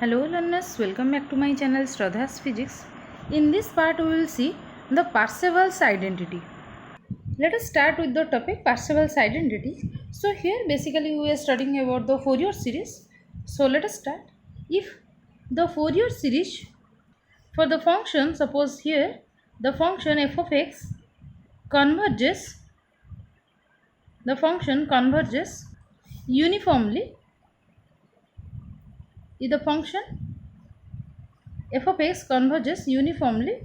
Hello learners, welcome back to my channel Shraddha's Physics. In this part we will see the Parseval's identity. Let us start with the topic Parseval's identity. So here basically we are studying about the Fourier series. So let us start. If the Fourier series for the function, suppose here the function f of x converges, the function converges uniformly, if the function f of x converges uniformly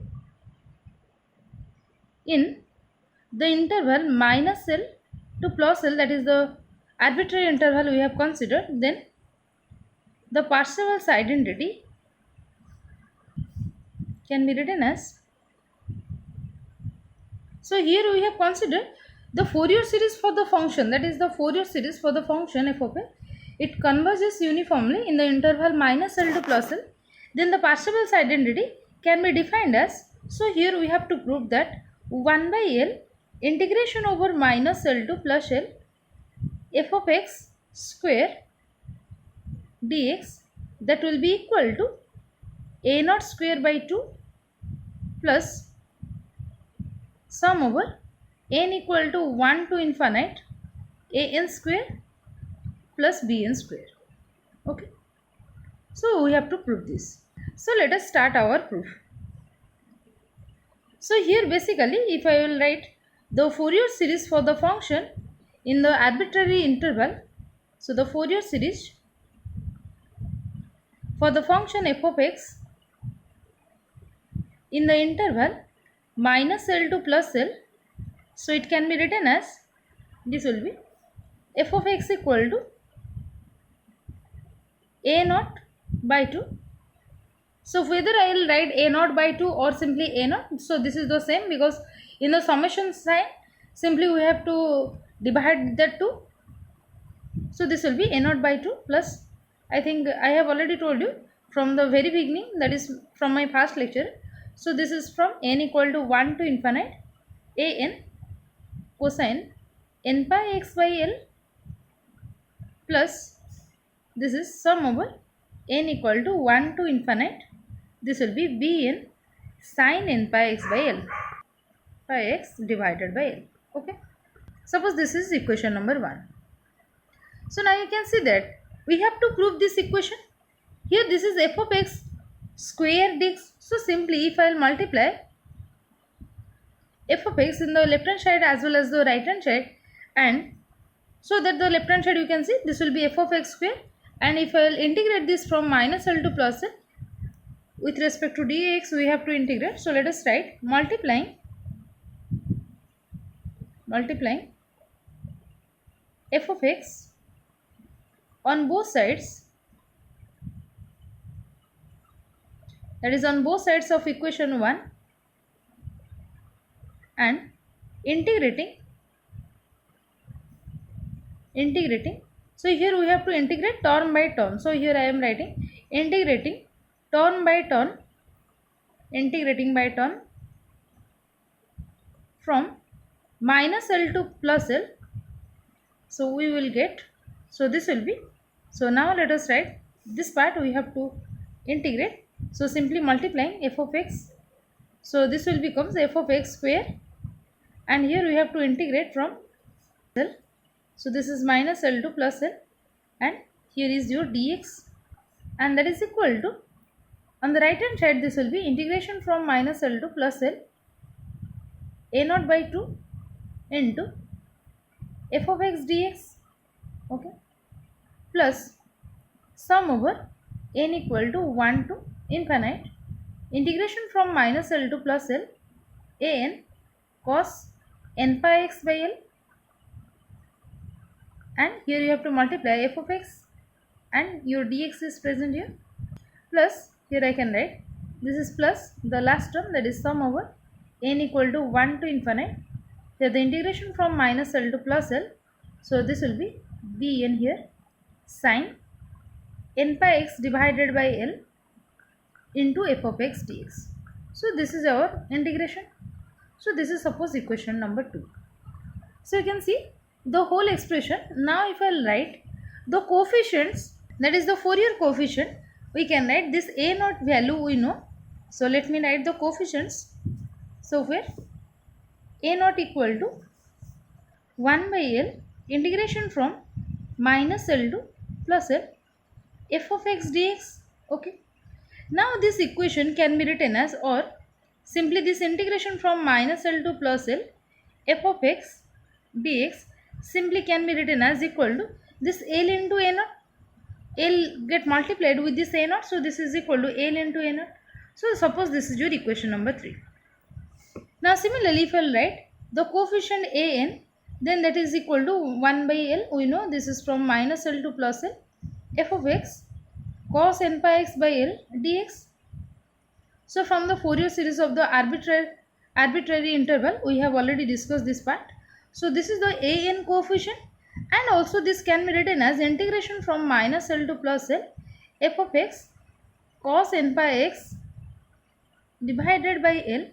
in the interval minus L to plus L, that is the arbitrary interval we have considered, then the Parseval's identity can be written as, so here we have considered the Fourier series for the function, that is the Fourier series for the function f of x, it converges uniformly in the interval minus L to plus L, then the Parseval's identity can be defined as, so here we have to prove that 1 by L integration over minus L to plus L f of x square dx, that will be equal to a naught square by 2 plus sum over n equal to 1 to infinite a n square plus b n square. Okay, so we have to prove this. So let us start our proof. So here basically if I will write the Fourier series for the function in the arbitrary interval, so the Fourier series for the function f of x in the interval minus L to plus L, so it can be written as, this will be f of x equal to a naught by 2. So whether I will write a naught by 2 or simply a naught, so this is the same, because in the summation sign simply we have to divide that 2. So this will be a naught by 2 plus, I think I have already told you from the very beginning, that is from my past lecture. So this is from n equal to 1 to infinite a n cosine n pi x by L plus, this is sum over n equal to 1 to infinite, this will be bn sin n pi x by L, pi x divided by L. Okay, suppose this is equation number 1. So now you can see that we have to prove this equation. Here this is f of x square dx. So simply if I will multiply f of x in the left hand side as well as the right hand side, and so that the left hand side you can see this will be f of x square, and if I will integrate this from minus L to plus L with respect to dx, we have to integrate. So let us write multiplying f of x on both sides, that is on both sides of equation 1, and integrating. So here we have to integrate term by term. So here I am writing integrating term by term, from minus L to plus L. So we will get, so this will be, so now let us write this part we have to integrate. So simply multiplying f of x, so this will becomes f of x square, and here we have to integrate from L. So this is minus L to plus L, and here is your dx, and that is equal to, on the right hand side this will be integration from minus L to plus L a naught by 2 into f of x dx, okay, plus sum over n equal to 1 to infinite integration from minus L to plus L a n cos n pi x by L, and here you have to multiply f of x and your dx is present here, plus here I can write this is plus the last term, that is sum over n equal to 1 to infinite, here the integration from minus L to plus L, so this will be bn here sin n pi x divided by L into f of x dx. So this is our integration. So this is suppose equation number 2. So you can see the whole expression. Now if I will write the coefficients, that is the Fourier coefficient we can write this a naught value we know. So let me write the coefficients. So where a naught equal to 1 by L integration from minus L to plus L f of x dx. Okay. Now this equation can be written as, or simply this integration from minus L to plus L f of x dx simply can be written as equal to this L into a naught. L get multiplied with this a naught, so this is equal to L into a naught. So suppose this is your equation number 3. Now similarly, if I write the coefficient a n, then that is equal to 1 by L. We know this is from minus L to plus L f of x cos n pi x by L dx. So from the Fourier series of the arbitrary interval, we have already discussed this part. So this is the a n coefficient, and also this can be written as integration from minus L to plus L f of x cos n pi x divided by L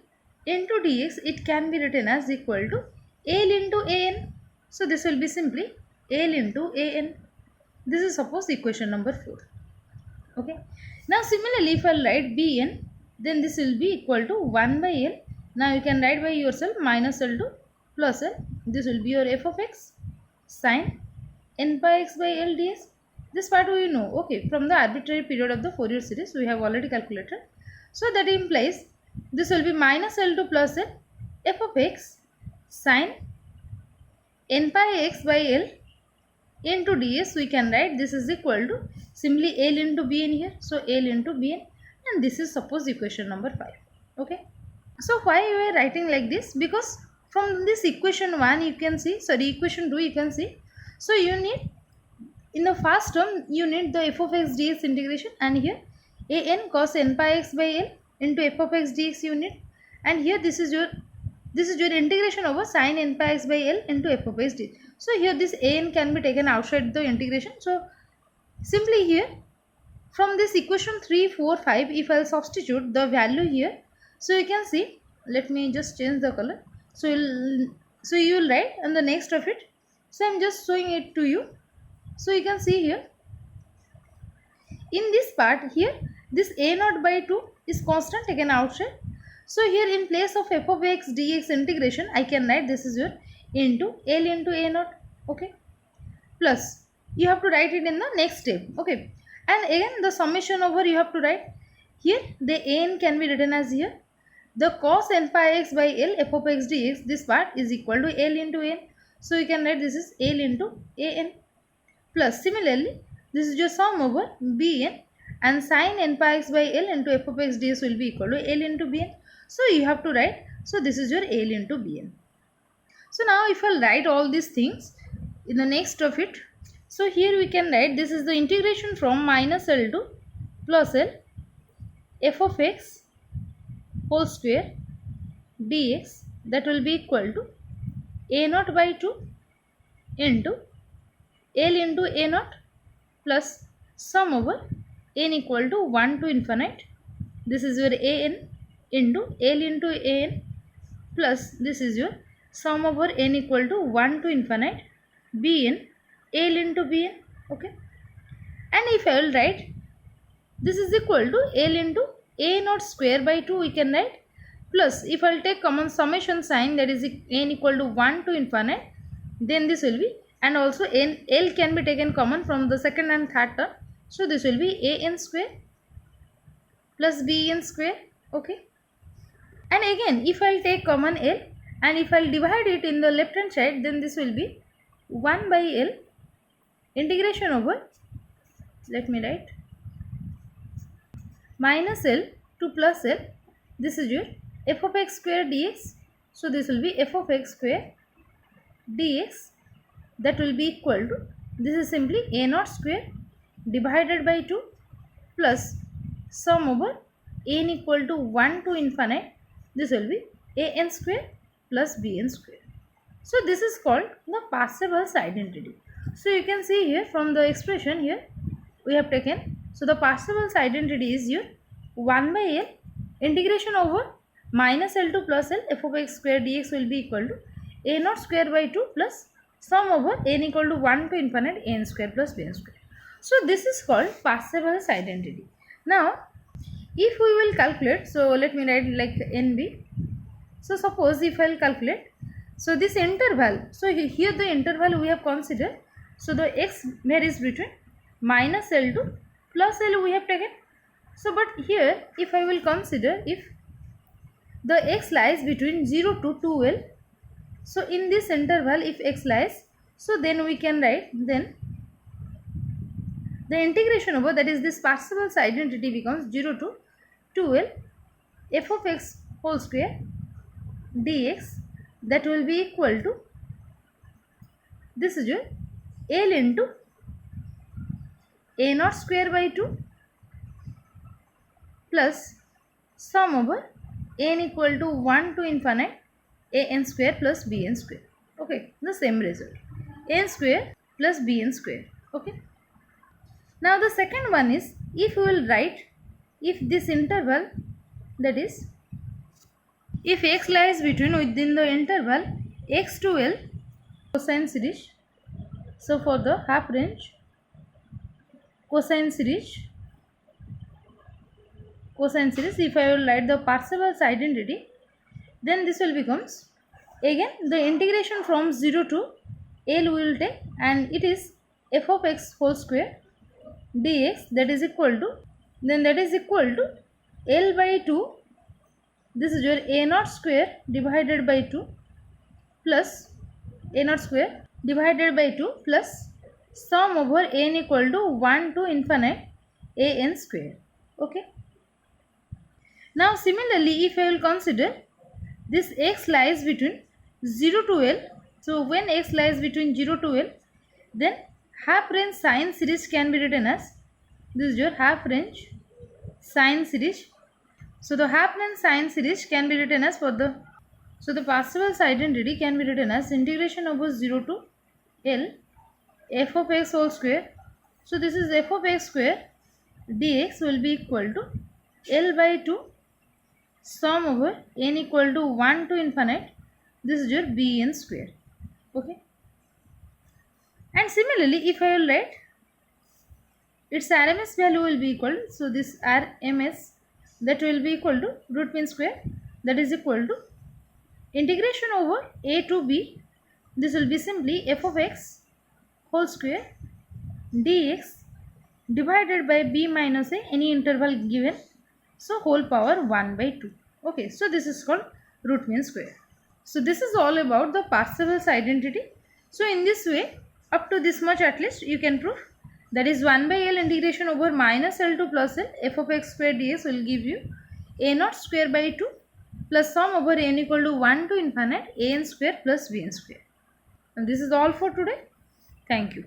into dx. It can be written as equal to L into a n. So this will be simply L into a n. This is suppose equation number 4. Okay. Now similarly, if I write bn, then this will be equal to 1 by L. Now you can write by yourself minus L to plus L. This will be your f of x sin n pi x by L ds. This part we know. Okay, from the arbitrary period of the Fourier series we have already calculated. So that implies this will be minus L to plus L f of x sin n pi x by L into ds. We can write this is equal to simply L into bn here. So L into bn, and this is suppose equation number 5. Okay. So why we are writing like this? Because from this equation 1 you can see, sorry, equation 2 you can see. So you need, in the first term you need the f of x dx integration, and here a n cos n pi x by L into f of x dx you need, and here this is your integration over sin n pi x by L into f of x dx. So here this a n can be taken outside the integration. So simply here from this equation 3, 4, 5, if I will substitute the value here, so you can see, let me just change the color. So you will write on the next of it. So I am just showing it to you. So you can see here in this part here, this a naught by 2 is constant taken outside. So here in place of f of x dx integration, I can write this is your into L into a naught. Okay. Plus you have to write it in the next step. Okay. And again the summation over you have to write. Here the a n can be written as here. The cos n pi x by L f of x dx, this part is equal to L into n. So you can write this is L into a n. Plus similarly, this is your sum over bn, and sin n pi x by L into f of x dx will be equal to L into bn. So you have to write, so this is your L into bn. So now if I write all these things in the next of it, so here we can write this is the integration from minus L to plus L f of x whole square dx, that will be equal to a naught by 2 into L into a naught plus sum over n equal to 1 to infinite. This is your a n into L into a n plus this is your sum over n equal to 1 to infinite bn L into bn. Okay. And if I will write this is equal to L into a naught square by 2, we can write, plus if I will take common summation sign, that is n equal to 1 to infinite, then this will be, and also L can be taken common from the second and third term. So this will be a n square plus b n square. Okay. And again if I will take common L, and if I will divide it in the left hand side, then this will be 1 by L integration over, let me write, minus L to plus L. This is your f of x square dx. So this will be f of x square dx, that will be equal to, this is simply a naught square divided by 2 plus sum over n equal to 1 to infinite. This will be a n square plus b n square. So this is called the Parseval's identity. So you can see here from the expression here we have taken. So the Parseval's identity is here 1 by L integration over minus L to plus L f of x square dx will be equal to a naught square by 2 plus sum over n equal to 1 to infinite n square plus b n square. So this is called Parseval's identity. Now if we will calculate, so let me write like NB. So suppose if I will calculate, so this interval, so here the interval we have considered, so the x varies between minus L to plus L we have taken. So but here if I will consider, if the x lies between 0 to 2L, so in this interval if x lies, so then we can write, then the integration over, that is this Parseval's identity, becomes 0 to 2L f of x whole square dx, that will be equal to, this is your L into a naught square by 2 plus sum over n equal to 1 to infinite a n square plus b n square. Okay, the same result, n square plus b n square. Okay. Now the second one is, if we will write, if this interval, that is if x lies between, within the interval x to L, cosine series. So for the half range, cosine series, if I will write the Parseval's identity, then this will becomes, again the integration from 0 to L we will take, and it is f of x whole square dx, that is equal to, then that is equal to L by 2, this is your a naught square divided by 2 plus a naught square divided by 2 plus sum over n equal to 1 to infinite a n square. Okay. Now similarly, if I will consider this x lies between 0 to L, so when x lies between 0 to L, then half range sine series can be written as, this is your half range sine series. So the half range sine series can be written as, for the, so the Parseval's identity can be written as integration over 0 to L f of x whole square. So this is f of x square dx will be equal to L by 2 sum over n equal to 1 to infinite, this is your b n square. Okay. And similarly, if I will write, its RMS value will be equal, so this RMS, that will be equal to root mean square, that is equal to integration over a to b, this will be simply f of x whole square dx divided by b minus a, any interval given, so whole power 1 by 2. Okay, so this is called root mean square. So this is all about the Parseval's identity. So in this way, up to this much at least you can prove, that is 1 by L integration over minus L to plus L f of x square dx will give you a naught square by 2 plus sum over n equal to 1 to infinite a n square plus b n square. And this is all for today. Thank you.